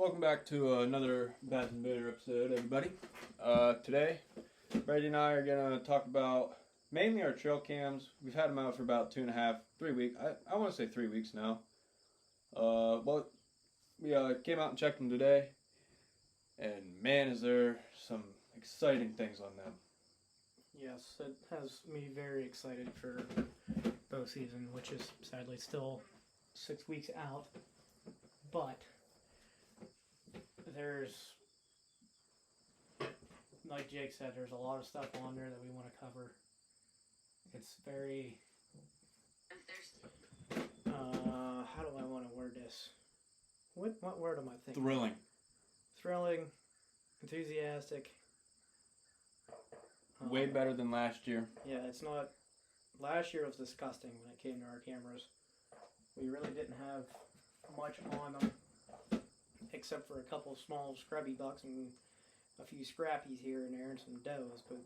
Welcome back to another Bass and Booter episode, everybody. Today, Brady and I are going to talk about mainly our trail cams. We've had them out for about 2.5, 3 weeks. I want to say 3 weeks now. But we came out and checked them today, and man, is there some exciting things on them. Yes, it has me very excited for bow season, which is sadly still 6 weeks out. But there's, like Jake said, there's a lot of stuff on there that we want to cover. It's very, how do I want to word this? What word am I thinking? Thrilling, enthusiastic. Way better than last year. Yeah, it's not. Last year was disgusting when it came to our cameras. We really didn't have much on them, except for a couple small scrubby bucks and a few scrappies here and there and some does. But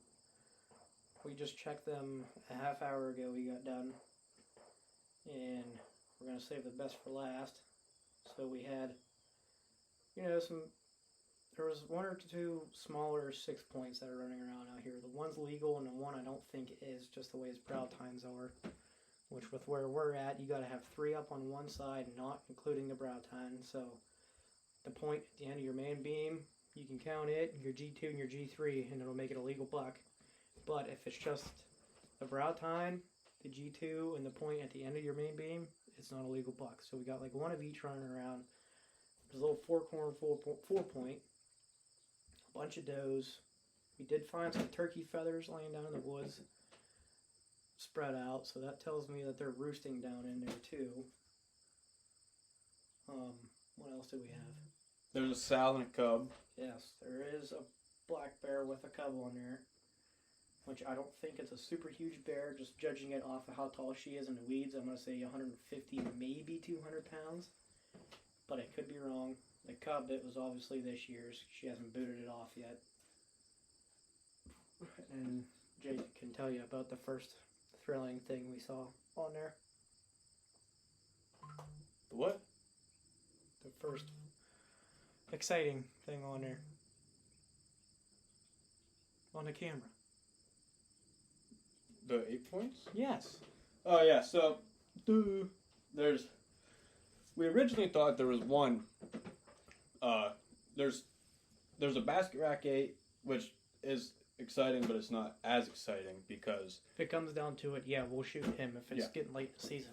we just checked them a half hour ago. We got done, and we're gonna save the best for last. So we had, some. There was one or two smaller 6 points that are running around out here. The one's legal and the one I don't think is, just the way his brow tines are. Which with where we're at, you gotta have 3 up on one side, not including the brow tine. So the point at the end of your main beam, you can count it, your G2 and your G3, and it'll make it a legal buck. But if it's just the brow tine, the G2, and the point at the end of your main beam, it's not a legal buck. So we got like one of each running around. There's a little 4-corner 4-point. Bunch of does. We did find some turkey feathers laying down in the woods, spread out, so that tells me that they're roosting down in there too. What else do we have? There's a sow and a cub. Yes, there is a black bear with a cub on there, which I don't think it's a super huge bear, just judging it off of how tall she is in the weeds. I'm going to say 150, maybe 200 pounds, but I could be wrong. The cub, it was obviously this year's. She hasn't booted it off yet. And Jake can tell you about the first thrilling thing we saw on there. The what? The first exciting thing on there. On the camera. The 8 points? Yes. Oh yeah, so we originally thought there was one. There's a basket rack 8, which is exciting, but it's not as exciting because if it comes down to it, yeah, we'll shoot him if it's getting late in the season.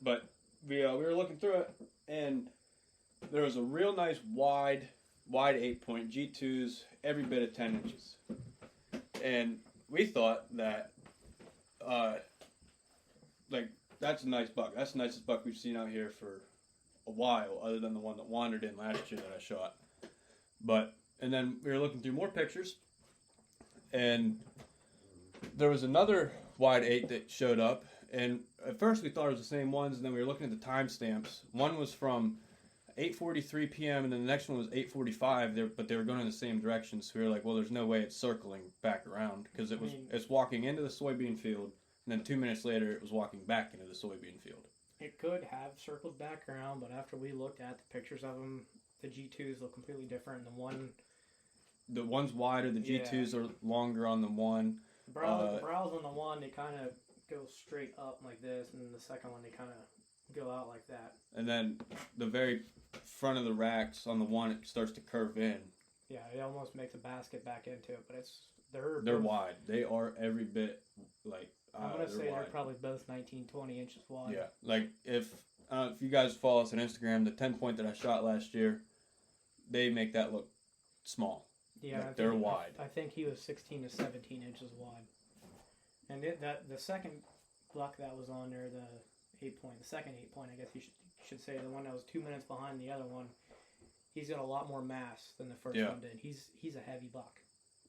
But we were looking through it, and there was a real nice wide 8-point G2s, every bit of 10 inches, and we thought that that's a nice buck. That's the nicest buck we've seen out here for a while, other than the one that wandered in last year that I shot. And then we were looking through more pictures, and there was another wide 8 that showed up, and at first we thought it was the same ones, and then we were looking at the timestamps. One was from 8:43 p.m. and then the next one was 8:45, but they were going in the same direction, so we were like, well, there's no way it's circling back around, because it's walking into the soybean field, and then 2 minutes later it was walking back into the soybean field. It could have circled back around, but after we looked at the pictures of them, the G2s look completely different. The one's wider, the G2s are longer on the one. The brows on the one, they kind of go straight up like this, and then the second one, they kind of go out like that. And then the very front of the racks on the one, it starts to curve in. Yeah, it almost makes a basket back into it, but they're wide. They are every bit like. I'm gonna say they're probably both 19-20 inches wide. Yeah, like if you guys follow us on Instagram, the 10-point that I shot last year, they make that look small. Yeah, like they're wide. I think he was 16 to 17 inches wide. And the second buck that was on there, the 8-point, the second 8-point, I guess you should say, the one that was 2 minutes behind the other one, he's got a lot more mass than the first one did. He's a heavy buck.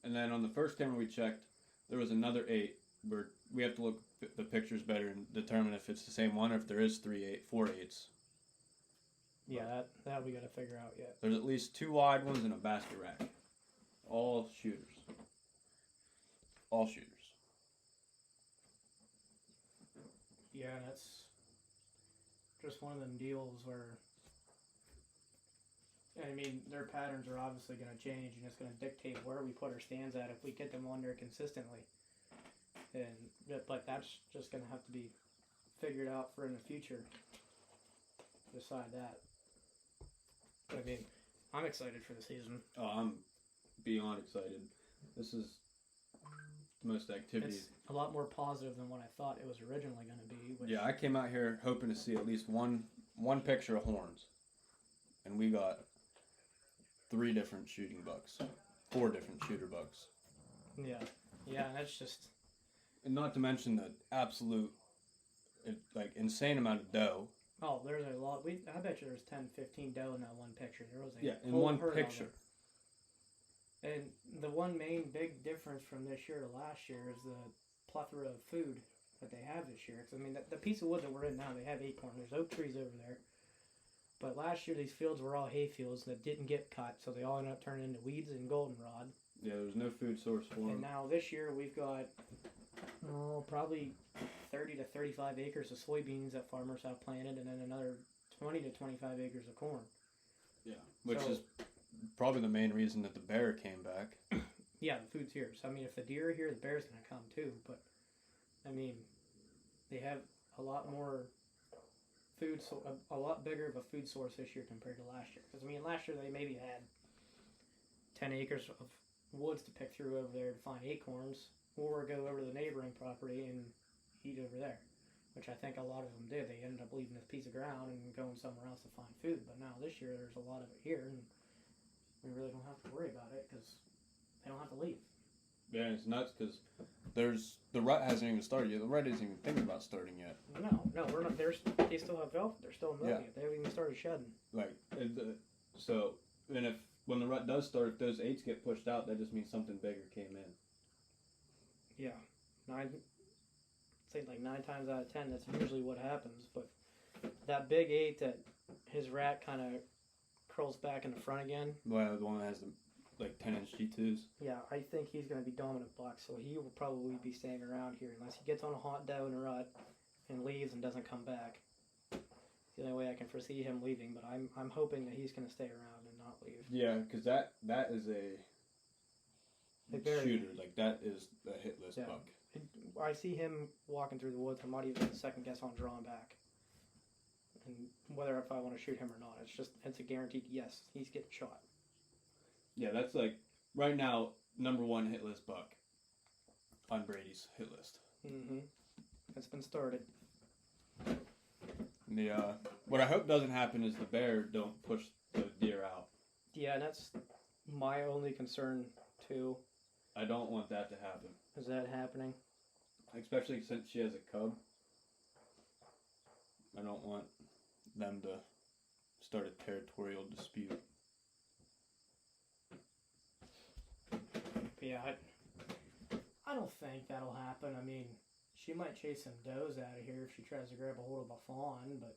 And then on the first camera we checked, there was another 8 where we have to look at the pictures better and determine if it's the same one or if there is 4 8s. Yeah, that we got to figure out yet. There's at least 2 wide ones and a basket rack. All shooters. All shooters. Yeah, that's just one of them deals where I mean, their patterns are obviously going to change, and it's going to dictate where we put our stands at if we get them on there consistently. But that's just going to have to be figured out for in the future. Decide that. I mean, I'm excited for the season. Oh, I'm beyond excited. This is the most activity. It's a lot more positive than what I thought it was originally going to be. Yeah, I came out here hoping to see at least one picture of horns, and we got 3 different shooting bucks, 4 different shooter bucks. Yeah, and that's just. And not to mention the absolute, insane amount of doe. Oh, there's a lot. I bet you there's 10, 15 doe in that one picture. There was in one picture. And the one main big difference from this year to last year is the plethora of food that they have this year. 'Cause, I mean, the piece of wood that we're in now, they have acorn. There's oak trees over there. But last year, these fields were all hay fields that didn't get cut, so they all ended up turning into weeds and goldenrod. Yeah, there was no food source for them. And now this year, we've got probably 30 to 35 acres of soybeans that farmers have planted, and then another 20 to 25 acres of corn. Yeah, which is probably the main reason that the bear came back. Yeah, the food's here. So, I mean, if the deer are here, the bear's going to come too. But, I mean, they have a lot more food, a lot bigger of a food source this year compared to last year. Because, I mean, last year they maybe had 10 acres of woods to pick through over there to find acorns, or go over to the neighboring property and eat over there, which I think a lot of them did. They ended up leaving this piece of ground and going somewhere else to find food. But now this year there's a lot of it here, and we really don't have to worry about it because they don't have to leave. Yeah, and it's nuts because the rut hasn't even started yet. The rut isn't even thinking about starting yet. No, we're not. They still have velvet. They're still milking it. They haven't even started shedding. When the rut does start, if those 8s get pushed out, that just means something bigger came in. Yeah, 9 times out of 10, that's usually what happens. But that big 8 that his rat kind of curls back in the front again. Well, the one that has the 10-inch G2s. Yeah, I think he's going to be dominant buck, so he will probably be staying around here unless he gets on a hot doe in a rut and leaves and doesn't come back. It's the only way I can foresee him leaving, but I'm hoping that he's going to stay around and not leave. Yeah, because that is a shooter. That is a hit list buck. I see him walking through the woods. I'm not even second guess on drawing back. And whether if I want to shoot him or not, it's a guaranteed yes, he's getting shot. Yeah, that's right now #1 hit list buck on Brady's hit list. Mm-hmm. It's been started. What I hope doesn't happen is the bear don't push the deer out. Yeah, and that's my only concern too. I don't want that to happen. Is that happening? Especially since she has a cub. I don't want them to start a territorial dispute. Yeah, I don't think that'll happen. I mean, she might chase some does out of here if she tries to grab a hold of a fawn, but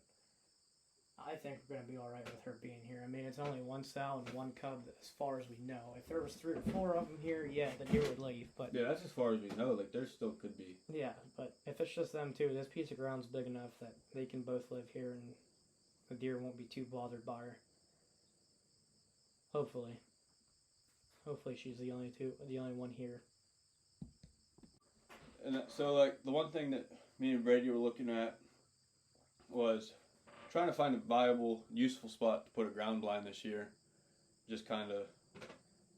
I think we're going to be all right with her being here. I mean, it's only 1 sow and 1 cub as far as we know. If there was 3 or 4 of them here, yeah, the deer would leave. But yeah, that's as far as we know. There still could be. Yeah, but if it's just them two, this piece of ground's big enough that they can both live here and the deer won't be too bothered by her. Hopefully. Hopefully she's the only one here. And so, the one thing that me and Brady were looking at was trying to find a viable, useful spot to put a ground blind this year. Just kind of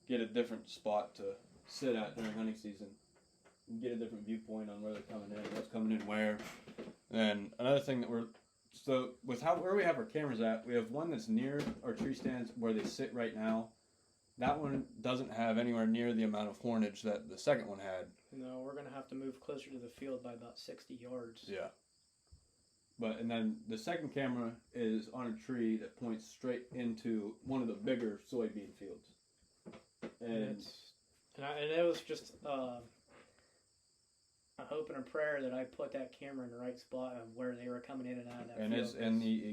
get a different spot to sit at during hunting season. And get a different viewpoint on where they're coming in, what's coming in where. And another thing that where we have our cameras at, we have one that's near our tree stands where they sit right now. That one doesn't have anywhere near the amount of hornage that the second one had. No, we're going to have to move closer to the field by about 60 yards. Yeah. And then the second camera is on a tree that points straight into one of the bigger soybean fields. And it was just a hope and a prayer that I put that camera in the right spot of where they were coming in and out of that field. And it's in the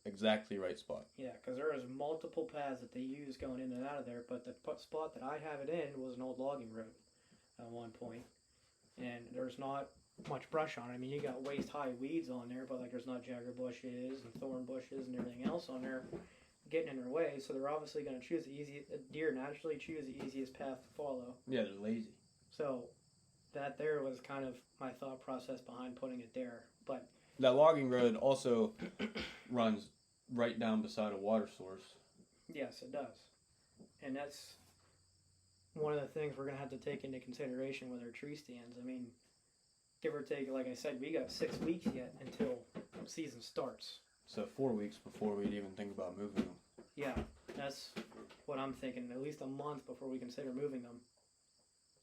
exactly right spot. Yeah, because there was multiple paths that they used going in and out of there, but the spot that I have it in was an old logging road at one point. And there's not much brush on it. I mean, you got waist-high weeds on there, but there's not jagger bushes and thorn bushes and everything else on there getting in their way, so they're obviously going to choose deer naturally choose the easiest path to follow. Yeah, they're lazy. So that there was kind of my thought process behind putting it there. But that logging road also runs right down beside a water source. Yes, it does. And that's one of the things we're going to have to take into consideration with our tree stands. I mean, give or take, like I said, we got 6 weeks yet until season starts. So 4 weeks before we'd even think about moving them. Yeah, that's what I'm thinking. At least a month before we consider moving them.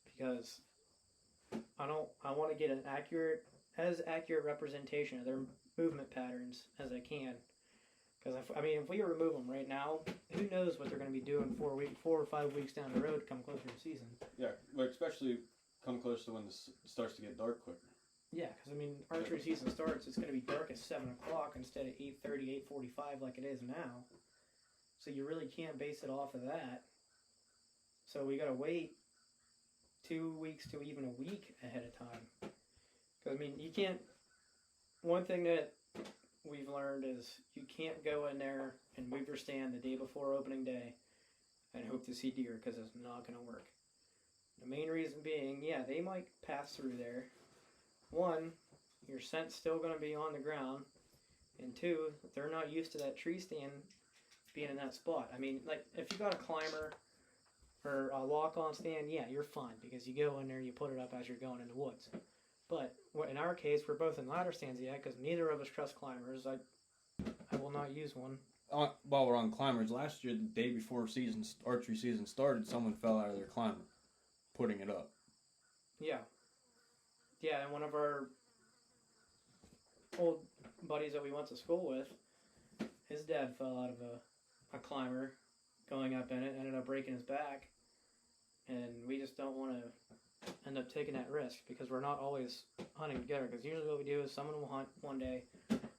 Because I want to get an as accurate representation of their movement patterns as I can. Because if we remove them right now, who knows what they're going to be doing 4 or 5 weeks down the road, come closer to season. Yeah, well, especially come close to when it starts to get dark quicker. Yeah, because archery season starts. It's going to be dark at 7 o'clock instead of 8:30, 8:45 like it is now. So you really can't base it off of that. So we got to wait 2 weeks to even a week ahead of time. Because you can't. One thing that we've learned is you can't go in there and move your stand the day before opening day and hope to see deer, because it's not going to work. The main reason being, yeah, they might pass through there. One, your scent's still going to be on the ground, and two, they're not used to that tree stand being in that spot. If you got a climber or a walk-on stand, yeah, you're fine, because you go in there and you put it up as you're going in the woods. But in our case, we're both in ladder stands yet, because neither of us trust climbers. I will not use one. While we're on climbers, last year, the day before archery season started, someone fell out of their climber, putting it up. Yeah. Yeah, and one of our old buddies that we went to school with, his dad fell out of a climber going up in it, ended up breaking his back, and we just don't want to end up taking that risk, because we're not always hunting together. Because usually what we do is someone will hunt one day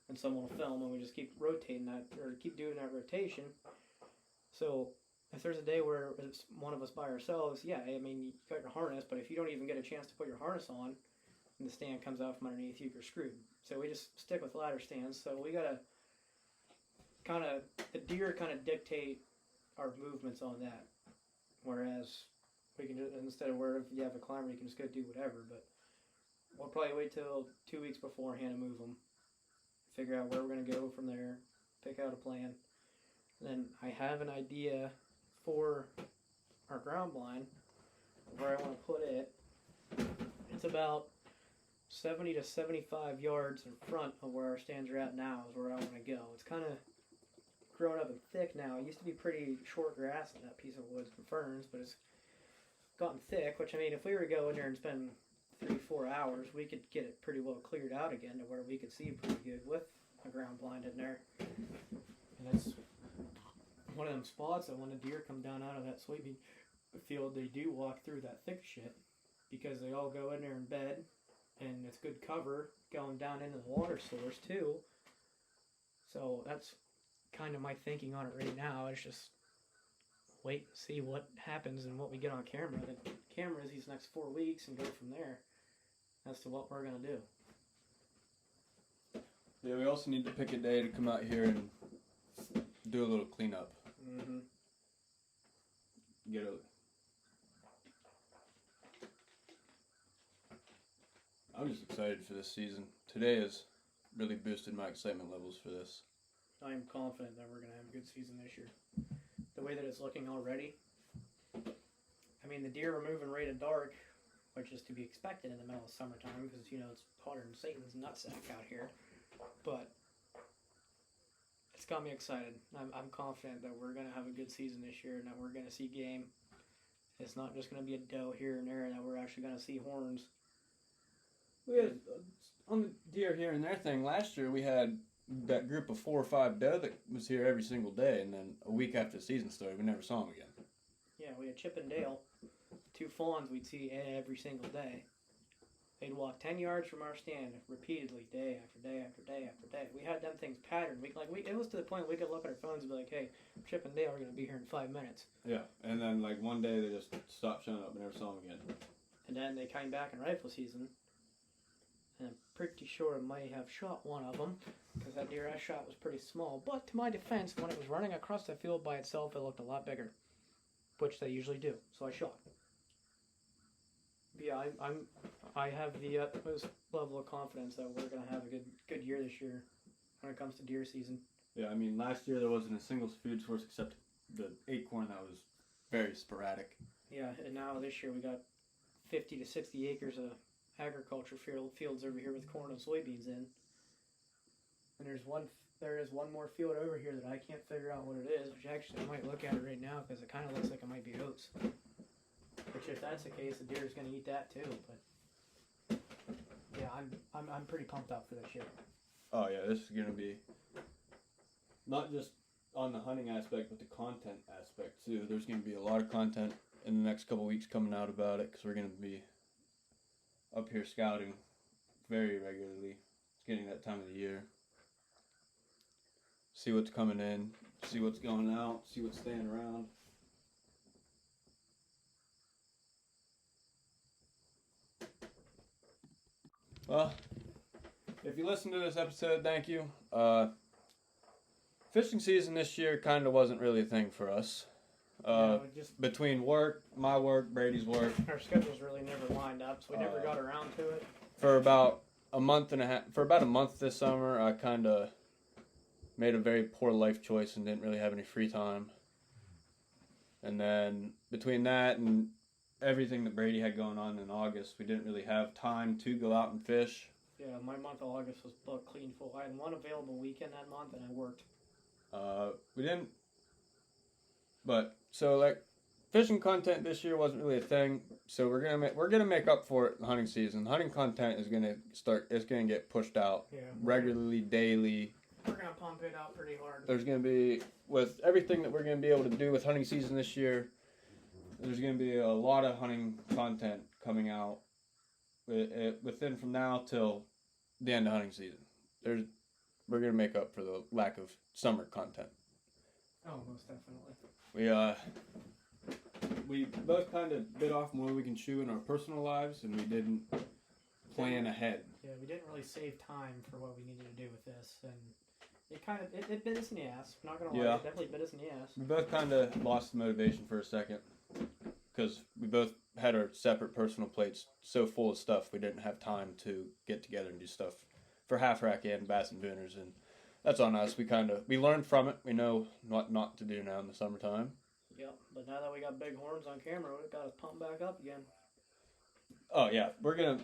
and someone will film, and we just keep rotating that, or keep doing that rotation. So if there's a day where it's one of us by ourselves, yeah, you got your harness, but if you don't even get a chance to put your harness on and the stand comes out from underneath you, you're screwed. So we just stick with ladder stands. So we gotta the deer kind of dictate our movements on that, whereas we can just, instead of where if you have a climber, you can just go do whatever. But we'll probably wait till 2 weeks beforehand to move them, figure out where we're going to go from there, pick out a plan. Then I have an idea for our ground blind, where I want to put it. It's about 70 to 75 yards in front of where our stands are at now is where I want to go. It's kind of grown up and thick now. It used to be pretty short grass in that piece of woods and ferns, but it's gotten thick, which if we were to go in there and spend 3-4 hours, we could get it pretty well cleared out again to where we could see pretty good with a ground blind in there. And that's one of them spots that when the deer come down out of that soybean field, they do walk through that thick shit, because they all go in there in bed, and it's good cover going down into the water source too. So that's kind of my thinking on it right now. It's just wait and see what happens and what we get on camera. The camera is these next 4 weeks, and go from there as to what we're going to do. Yeah, we also need to pick a day to come out here and do a little cleanup. Mm-hmm. I'm just excited for this season. Today has really boosted my excitement levels for this. I am confident that we're going to have a good season this year. The way that it's looking already. The deer are moving right at dark, which is to be expected in the middle of summertime, because, it's hotter than Satan's nutsack out here. But it's got me excited. I'm confident that we're going to have a good season this year, and that we're going to see game. It's not just going to be a doe here and there, and that we're actually going to see horns. We had, on the deer here and there thing, last year we had that group of 4 or 5 doe that was here every single day, and then a week after the season started, we never saw them again. Yeah, we had Chip and Dale, 2 fawns we'd see every single day. They'd walk 10 yards from our stand repeatedly, day after day after day after day. We had them things patterned. It was to the point we could look at our phones and be like, hey, Chip and Dale are going to be here in 5 minutes. Yeah, and then one day they just stopped showing up and never saw them again. And then they came back in rifle season, and I'm pretty sure I might have shot one of them because that deer I shot was pretty small. But to my defense, when it was running across the field by itself, it looked a lot bigger, which they usually do. So I shot. Yeah, I have the utmost level of confidence that we're gonna have a good year this year when it comes to deer season. Yeah, I mean, last year there wasn't a single food source except the acorn that was very sporadic. Yeah, and now this year we got 50 to 60 acres of agriculture fields over here with corn and soybeans in. And there is one more field over here that I can't figure out what it is, which actually I might look at it right now because it kind of looks like it might be oats. Which, if that's the case, the deer is going to eat that too. But yeah, I'm pretty pumped up for this year. Oh yeah, this is gonna be not just on the hunting aspect, but the content aspect too. There's gonna be a lot of content in the next couple weeks coming out about it because we're gonna be up here scouting very regularly. It's getting that time of the year. See what's coming in, see what's going out, see what's staying around. Well, if you listen to this episode, thank you. Fishing season this year kind of wasn't really a thing for us. Between work, my work, Brady's work, our schedules really never lined up, so we never got around to it. For about a month this summer, I kind of made a very poor life choice and didn't really have any free time. And then between that and everything that Brady had going on in August, we didn't really have time to go out and fish. Yeah, my month of August was booked clean full. I had one available weekend that month, and I worked. We didn't. But so like, fishing content this year wasn't really a thing. So we're gonna make up for it in the hunting season. Hunting content is gonna start. It's gonna get pushed out regularly, daily. We're gonna pump it out pretty hard. There's gonna be, with everything that we're gonna be able to do with hunting season this year, there's gonna be a lot of hunting content coming out within from now till the end of hunting season. We're gonna make up for the lack of summer content. Oh, most definitely. We both kind of bit off more we can chew in our personal lives, and we didn't plan ahead. Yeah, we didn't really save time for what we needed to do with this, and it bit us in the ass. I'm not gonna lie, it definitely bit us in the ass. We both kind of lost the motivation for a second because we both had our separate personal plates so full of stuff we didn't have time to get together and do stuff for Half Rack and Bass and Booners, and that's on us. We learned from it. We know what not to do now in the summertime. Yep, but now that we got big horns on camera, we've got us pumped back up again. Oh yeah, we're gonna,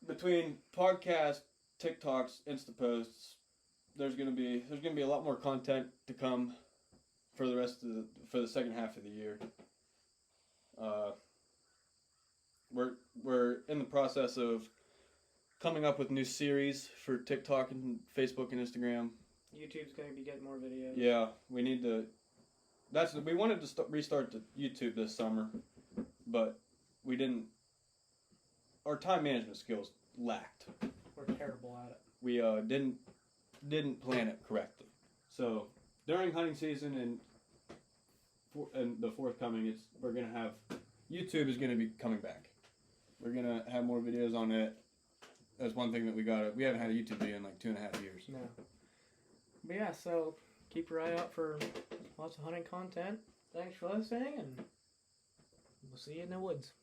between podcasts, TikToks, Insta posts, there's gonna be a lot more content to come for the second half of the year. We're in the process of coming up with new series for TikTok and Facebook and Instagram. YouTube's going to be getting more videos. Yeah, we need to. We wanted to restart the YouTube this summer, but we didn't. Our time management skills lacked. We're terrible at it. We didn't plan it correctly. So during hunting season and the forthcoming, YouTube is gonna be coming back. We're gonna have more videos on it. That's one thing that we haven't had a YouTube video in like 2.5 years. No. But yeah, so keep your eye out for lots of hunting content. Thanks for listening, and we'll see you in the woods.